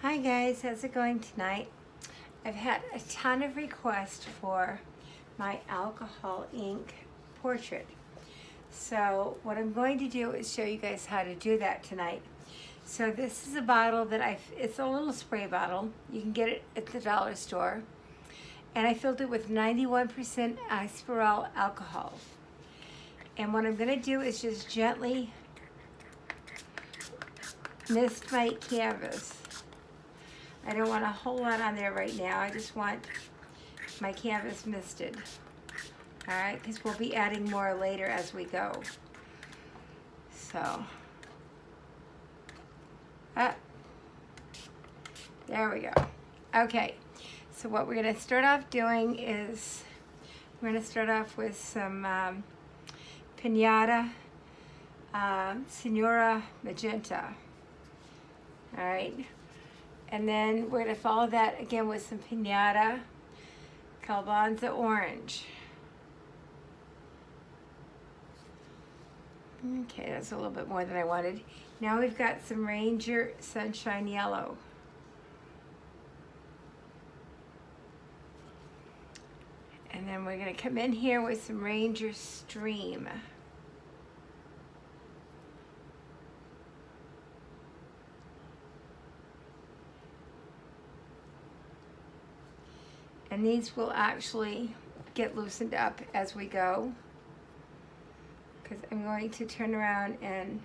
Hi guys, how's it going tonight? I've had a ton of requests for my alcohol ink portrait. So what I'm going to do is show you guys how to do that tonight. So this is a bottle that it's a little spray bottle. You can get it at the dollar store. And I filled it with 91% Isoprel alcohol. And what I'm gonna do is just gently mist my canvas. I don't want a whole lot on there right now. I just want my canvas misted. All right, because we'll be adding more later as we go. So, there we go. Okay, so what we're gonna start off doing is we're gonna start off with some Pinata Senora Magenta. All right. And then we're going to follow that again with some Pinata Calabanza Orange. Okay, that's a little bit more than I wanted. Now we've got some Ranger Sunshine Yellow. And then we're going to come in here with some Ranger Stream. And these will actually get loosened up as we go, because I'm going to turn around and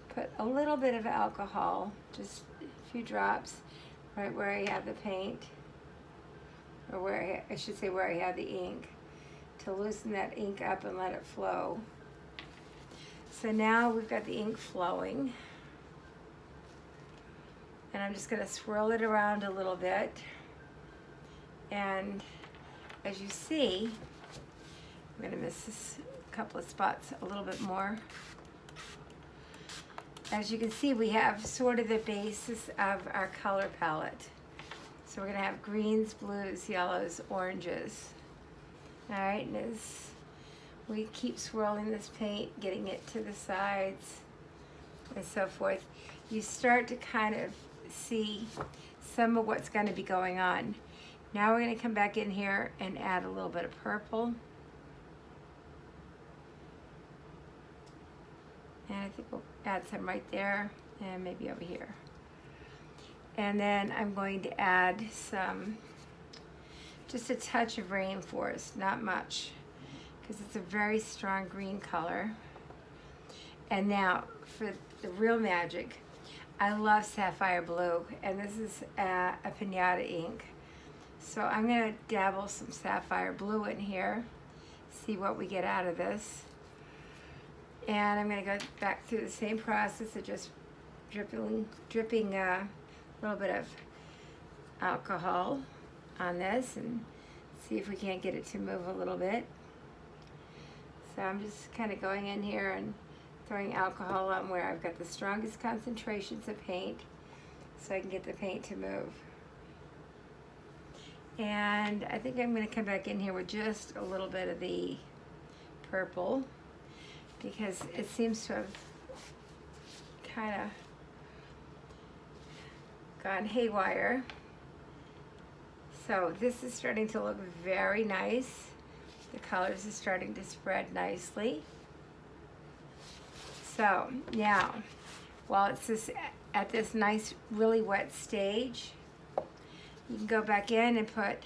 put a little bit of alcohol, just a few drops, right where I have the paint, or where I should say where I have the ink, to loosen that ink up and let it flow. So now we've got the ink flowing, and I'm just going to swirl it around a little bit. And as you see, I'm going to miss this couple of spots a little bit more. As you can see, we have sort of the basis of our color palette. So we're going to have greens, blues, yellows, oranges. All right, and as we keep swirling this paint, getting it to the sides and so forth, you start to kind of see some of what's going to be going on. Now we're going to come back in here and add a little bit of purple. And I think we'll add some right there and maybe over here. And then I'm going to add some, just a touch of Rainforest, not much, because it's a very strong green color. And now for the real magic, I love Sapphire Blue, and this is a Pinata ink. So I'm going to dabble some Sapphire Blue in here, see what we get out of this. And I'm going to go back through the same process of just dripping a little bit of alcohol on this and see if we can't get it to move a little bit. So I'm just kind of going in here and throwing alcohol on where I've got the strongest concentrations of paint so I can get the paint to move. And I think I'm going to come back in here with just a little bit of the purple, because it seems to have kind of gone haywire. So this is starting to look very nice. The colors are starting to spread nicely. So now, while it's at this nice, really wet stage, you can go back in and put,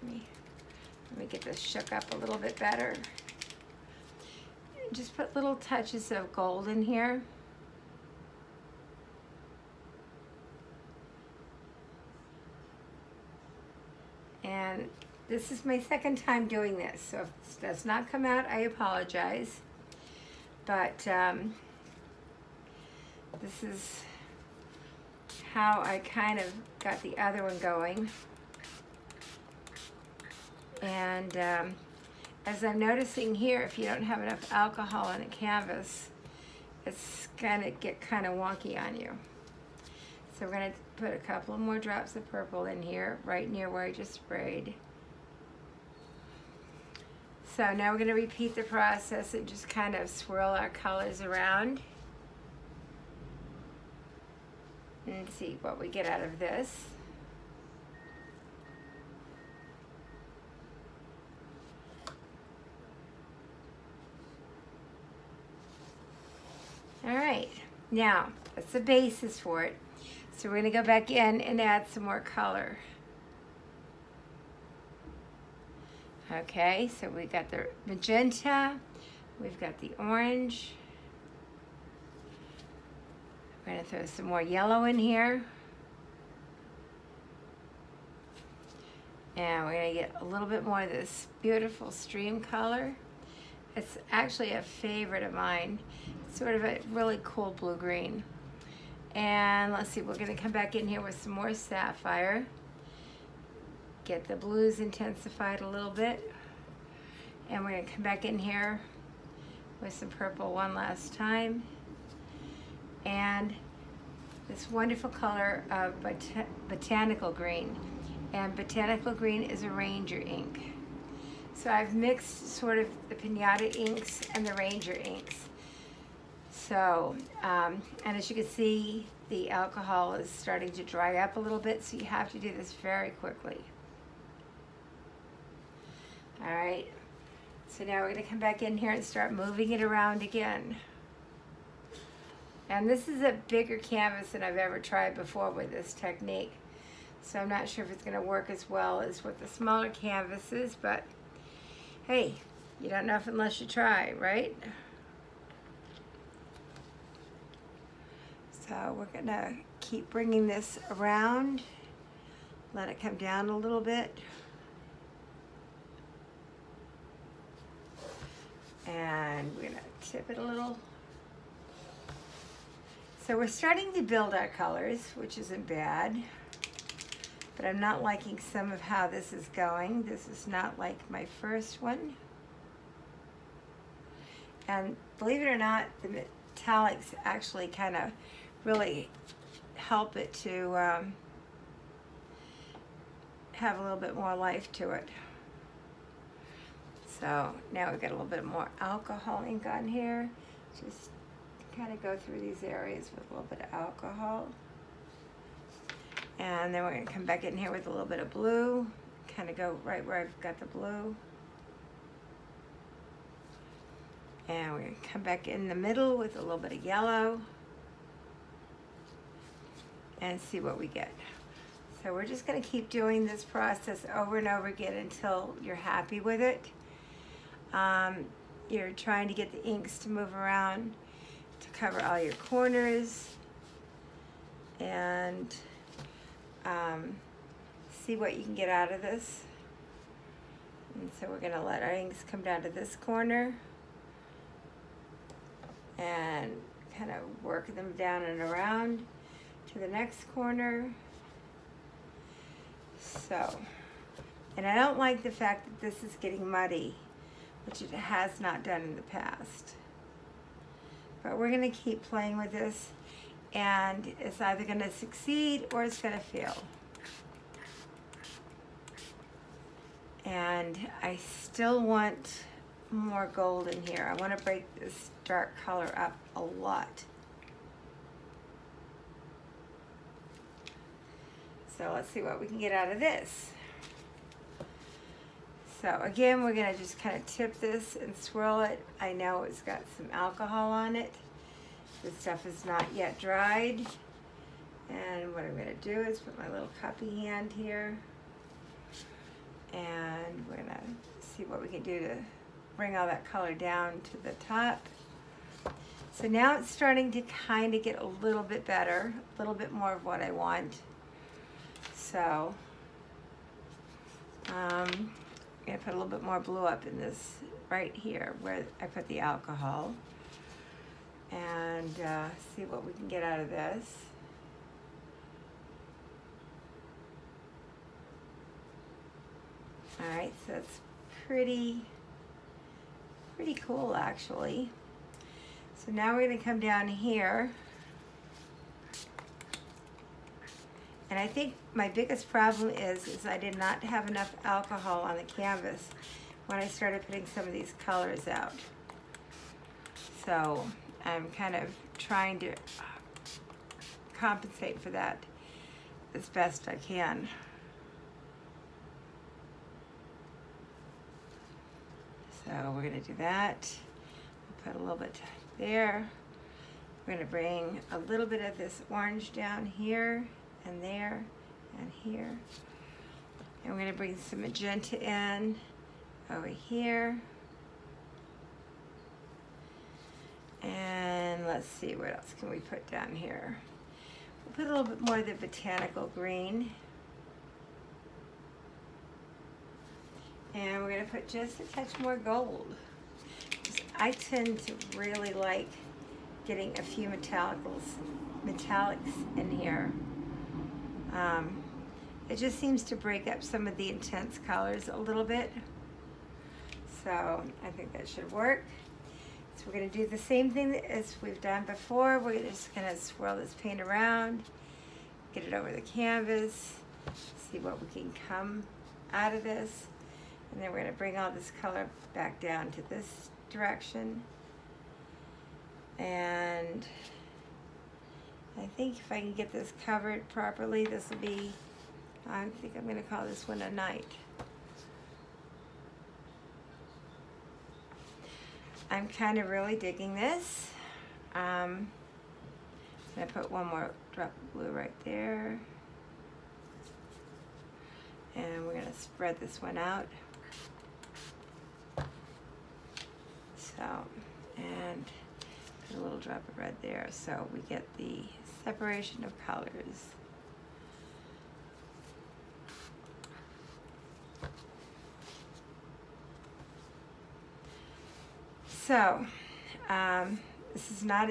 let me get this shook up a little bit better. Just put little touches of gold in here. And this is my second time doing this, so if this does not come out, I apologize. But this is how I kind of got the other one going. And as I'm noticing here, if you don't have enough alcohol in a canvas, it's gonna get kind of wonky on you. So we're gonna put a couple of more drops of purple in here, right near where I just sprayed. So now we're gonna repeat the process and just kind of swirl our colors around. and see what we get out of this. All right, now that's the basis for it. So we're gonna go back in and add some more color. Okay, so we got the magenta, we've got the orange. We're gonna throw some more yellow in here. And we're gonna get a little bit more of this beautiful stream color. It's actually a favorite of mine. It's sort of a really cool blue-green. And let's see, we're gonna come back in here with some more sapphire. Get the blues intensified a little bit. And we're gonna come back in here with some purple one last time. And this wonderful color of botanical green. And botanical green is a Ranger ink. So I've mixed sort of the Pinata inks and the Ranger inks. So, and as you can see, the alcohol is starting to dry up a little bit, so you have to do this very quickly. All right, so now we're gonna come back in here and start moving it around again. And this is a bigger canvas than I've ever tried before with this technique. So I'm not sure if it's gonna work as well as with the smaller canvases, but hey, you don't know unless you try, right? So we're gonna keep bringing this around, let it come down a little bit. And we're gonna tip it a little. So we're starting to build our colors, which isn't bad, but I'm not liking some of how this is going. This is not like my first one. And believe it or not, the metallics actually kind of really help it to have a little bit more life to it. So now we've got a little bit more alcohol ink on here. Just kind of go through these areas with a little bit of alcohol. And then we're going to come back in here with a little bit of blue. Kind of go right where I've got the blue. And we're going to come back in the middle with a little bit of yellow. And see what we get. So we're just going to keep doing this process over and over again until you're happy with it. You're trying to get the inks to move around to cover all your corners and see what you can get out of this. And so we're going to let our inks come down to this corner and kind of work them down and around to the next corner. So, and I don't like the fact that this is getting muddy, which it has not done in the past. But we're going to keep playing with this, and it's either going to succeed or it's going to fail. And I still want more gold in here. I want to break this dark color up a lot. So let's see what we can get out of this. So again, we're gonna just kind of tip this and swirl it. I know it's got some alcohol on it. This stuff is not yet dried. And what I'm gonna do is put my little cuppy hand here. And we're gonna see what we can do to bring all that color down to the top. So now it's starting to kind of get a little bit better, a little bit more of what I want. So, I'm gonna put a little bit more blue up in this right here where I put the alcohol, and see what we can get out of this. All right, so it's pretty cool actually. So now we're gonna come down here. And I think my biggest problem is I did not have enough alcohol on the canvas when I started putting some of these colors out. So I'm kind of trying to compensate for that as best I can. So we're going to do that. We'll put a little bit there. We're going to bring a little bit of this orange down here and there and here. And we're going to bring some magenta in over here. And let's see, what else can we put down here? We'll put a little bit more of the botanical green. And we're going to put just a touch more gold. I tend to really like getting a few metallics in here. It just seems to break up some of the intense colors a little bit. So I think that should work. So we're going to do the same thing as we've done before. We're just going to swirl this paint around, get it over the canvas, see what we can come out of this. And then we're going to bring all this color back down to this direction. And I think if I can get this covered properly, this will be, I think I'm going to call this one a night. I'm kind of really digging this. I'm going to put one more drop of blue right there. And we're going to spread this one out. So, and put a little drop of red there so we get the separation of colors. So, this is not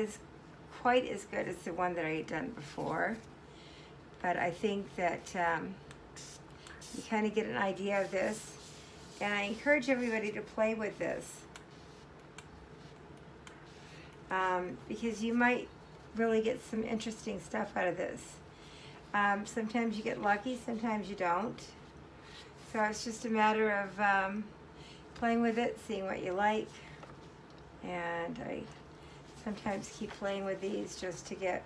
quite as good as the one that I had done before, but I think that you kind of get an idea of this, and I encourage everybody to play with this because you might really get some interesting stuff out of this. Sometimes you get lucky, sometimes you don't. So it's just a matter of playing with it, seeing what you like. And I sometimes keep playing with these just to get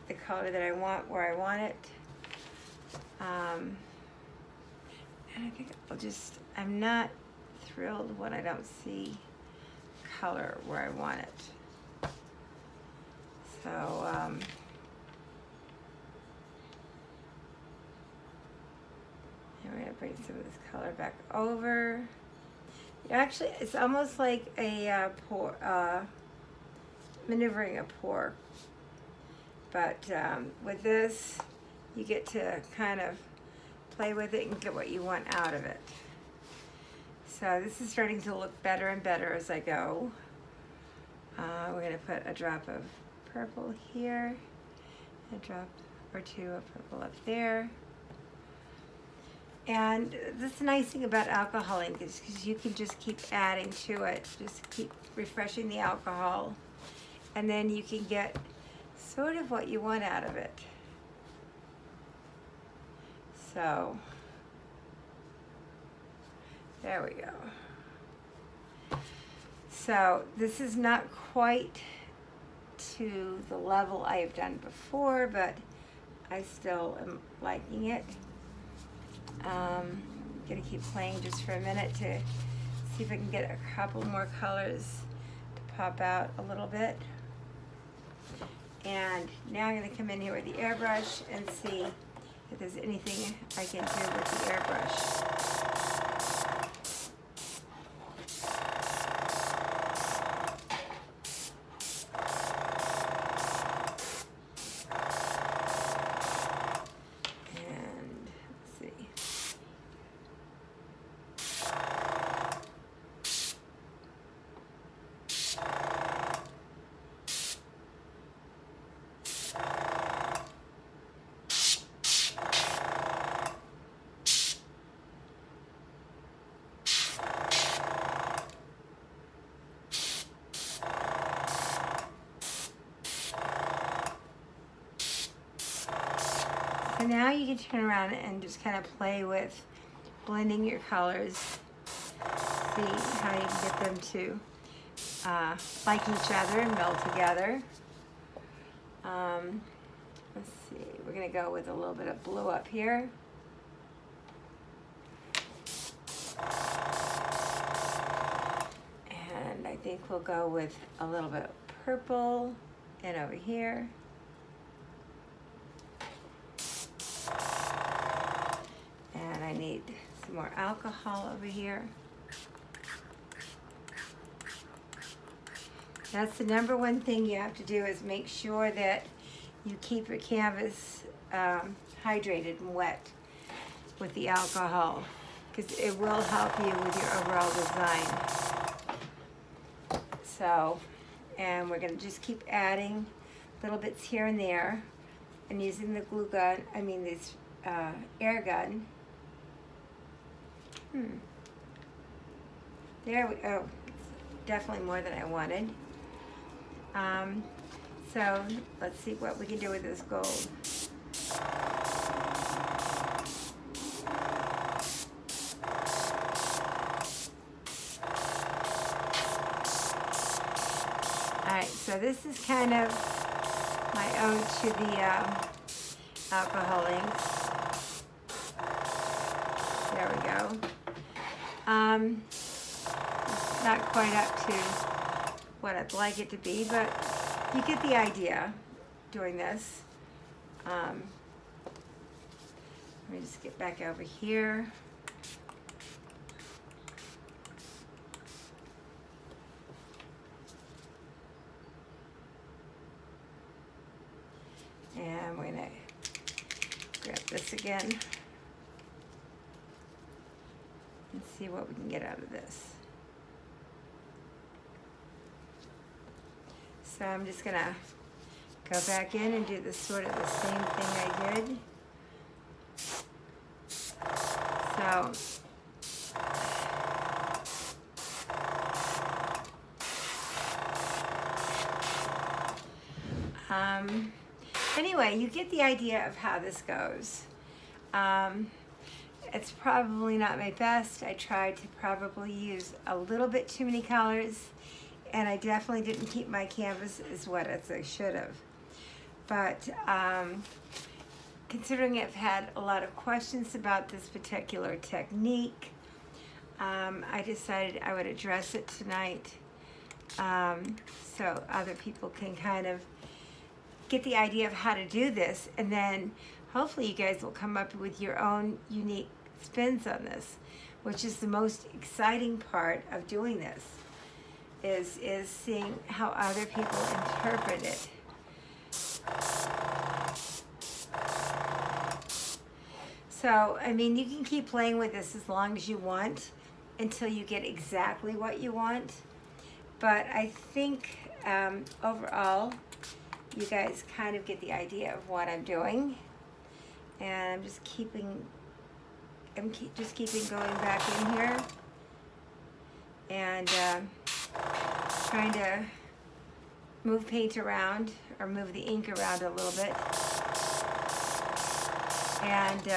the color that I want where I want it. And I think I'm not thrilled when I don't see color where I want it. So, and we're going to bring some of this color back over. Actually, it's almost like a maneuvering a pour. But with this, you get to kind of play with it and get what you want out of it. So this is starting to look better and better as I go. We're going to put a drop of purple here, a drop or two of purple up there. And this nice thing about alcoholing is because you can just keep adding to it, just keep refreshing the alcohol, and then you can get sort of what you want out of it. So, there we go. So, this is not quite to the level I have done before, but I still am liking it. I'm gonna keep playing just for a minute to see if I can get a couple more colors to pop out a little bit. And now I'm gonna come in here with the airbrush and see if there's anything I can do with the airbrush. So now you can turn around and just kind of play with blending your colors. See how you can get them to like each other and meld together. Let's see, we're gonna go with a little bit of blue up here. And I think we'll go with a little bit of purple and over here. And I need some more alcohol over here. That's the number one thing you have to do, is make sure that you keep your canvas hydrated and wet with the alcohol, because it will help you with your overall design. So, and we're gonna just keep adding little bits here and there, and using the glue gun, this air gun. There we go. Definitely more than I wanted. So let's see what we can do with this gold. Alright, so this is kind of my ode to the alcohol inks. There we go. It's not quite up to what I'd like it to be, but you get the idea doing this. Let me just get back over here. And we're gonna grab this again and see what we can get out of this. So I'm just gonna go back in and do the sort of the same thing I did. So anyway, you get the idea of how this goes. It's probably not my best. I tried to probably use a little bit too many colors, and I definitely didn't keep my canvas as wet as I should have. But considering I've had a lot of questions about this particular technique, I decided I would address it tonight, so other people can kind of get the idea of how to do this, and then hopefully you guys will come up with your own unique spins on this, which is the most exciting part of doing this, is seeing how other people interpret it. So, you can keep playing with this as long as you want until you get exactly what you want. But I think overall, you guys kind of get the idea of what I'm doing. And I'm just keeping going back in here and trying to move paint around, or move the ink around a little bit. And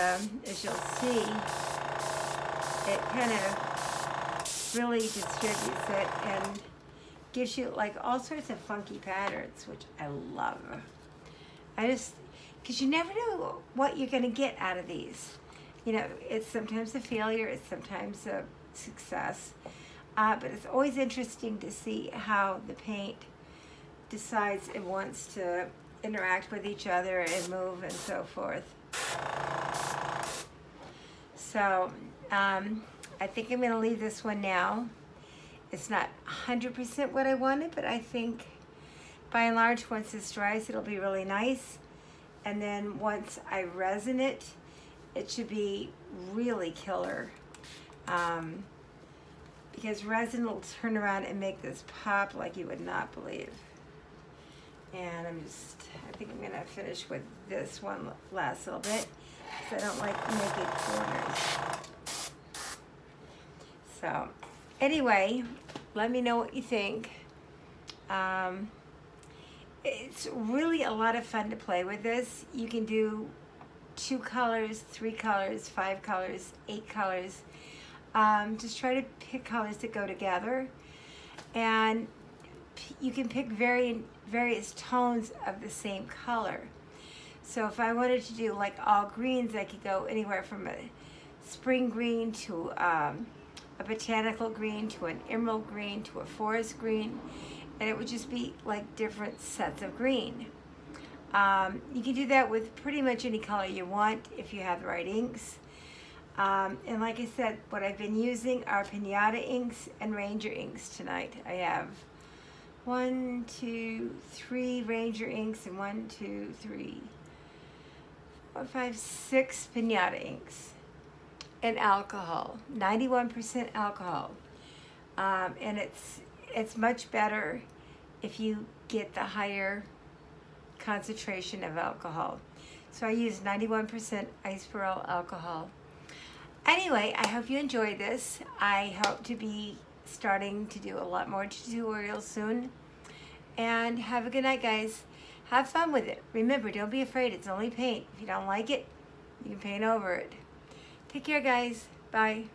as you'll see, it kind of really distributes it and gives you like all sorts of funky patterns, which I love. Because you never know what you're going to get out of these. It's sometimes a failure, it's sometimes a success, but it's always interesting to see how the paint decides it wants to interact with each other and move and so forth. So I think I'm going to leave this one now. It's not 100% what I wanted, but I think by and large, once this dries, it'll be really nice. And then once I resin it, it should be really killer. Because resin will turn around and make this pop like you would not believe. And I think I'm gonna finish with this one last little bit, because I don't like naked corners. So anyway, let me know what you think. It's really a lot of fun to play with this. You can do 2 colors, 3 colors, 5 colors, 8 colors. Just try to pick colors that go together. And you can pick various tones of the same color. So if I wanted to do like all greens, I could go anywhere from a spring green to a botanical green to an emerald green to a forest green, and it would just be like different sets of green. You can do that with pretty much any color you want if you have the right inks. And like I said, what I've been using are Pinata inks and Ranger inks tonight. I have 1, 2, 3 Ranger inks and 1, 2, 3, 4, 5, 6 Pinata inks. And alcohol, 91% alcohol. And it's much better if you get the higher concentration of alcohol. So I use 91% isoprene alcohol. Anyway, I hope you enjoyed this. I hope to be starting to do a lot more tutorials soon. And have a good night, guys. Have fun with it. Remember, don't be afraid. It's only paint. If you don't like it, you can paint over it. Take care, guys. Bye.